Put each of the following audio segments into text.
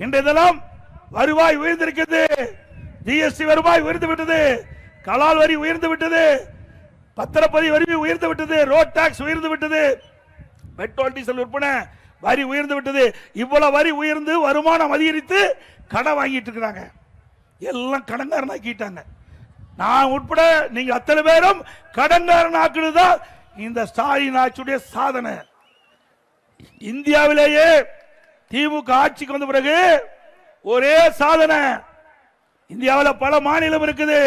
இன்றைய தினம் வருவாய் உயர்ந்திருக்கிறது, ஜிஎஸ்டி வருவாய் உயர்ந்து விட்டது, கலால் வரி உயர்ந்து விட்டது, பத்திரப்பதிவு வரி உயர்ந்து விட்டது, ரோட் டாக்ஸ் உயர்ந்து விட்டது, பெட்ரோல் டீசல் விற்பனை வரி உயர்ந்து விட்டது. இவ்வளவு வரி உயர்ந்து வருமானம் அதிகரித்து கடன் வாங்கிட்டு இருக்கிறாங்க. எல்லாம் கடன்காரன் ஆக்கிட்டாங்க. நான் உட்பட நீங்க அத்தனை பேரும் கடன்காரன் ஆக்குனதுதான் இந்த ஸ்டாலின் ஆட்சியுடைய சாதனை. இந்தியாவிலேயே திமுக ஆட்சிக்கு வந்த பிறகு ஒரே சாதனை. இந்தியாவில் பல மாநிலம் இருக்குது,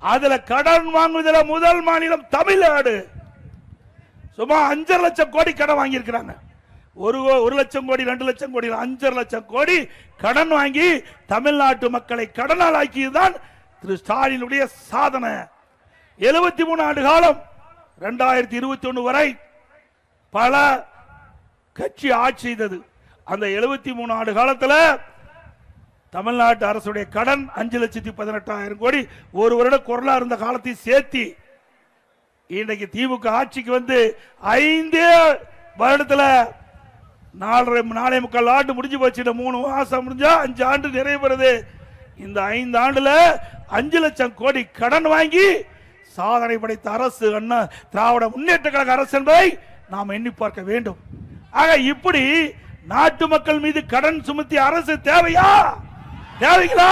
அதுல கடன் வாங்குவதில் முதல் மாநிலம் தமிழ்நாடு. சும்மா 5.5 லட்சம் கோடி கடன் வாங்கி இருக்கிறாங்க. 1 லட்சம் கோடி 2 லட்சம் கோடி 5.5 லட்சம் கோடி கடன் வாங்கி தமிழ்நாட்டு மக்களை கடனால் ஆக்கியதுதான் திரு ஸ்டாலினுடைய சாதனை. 73 ஆண்டு காலம் 2021 வரை பல கட்சி ஆட்சி செய்தது. அந்த 73 ஆண்டு காலத்தில் தமிழ்நாட்டு அரசுடைய கடன் 5,18,000 கோடி. ஒரு வருட கொரோனா இருந்த காலத்தை சேர்த்தி இன்றைக்கு திமுக ஆட்சிக்கு வந்து 5 வருடத்தில் 4.25 ஆண்டு முடிஞ்சு போச்சு. 3 மாசம் முடிஞ்சா 5 ஆண்டு நிறைவு பெறுது. இந்த 5 ஆண்டுல 5 லட்சம் கோடி கடன் வாங்கி சாதனை படைத்த அரசு அண்ணா திராவிட முன்னேற்ற கழக அரசு என்பதை நாம் எண்ணி பார்க்க வேண்டும். ஆக இப்படி நாட்டு மக்கள் மீது கடன் சுமத்திய அரசு தேவையா? தேவைங்களா?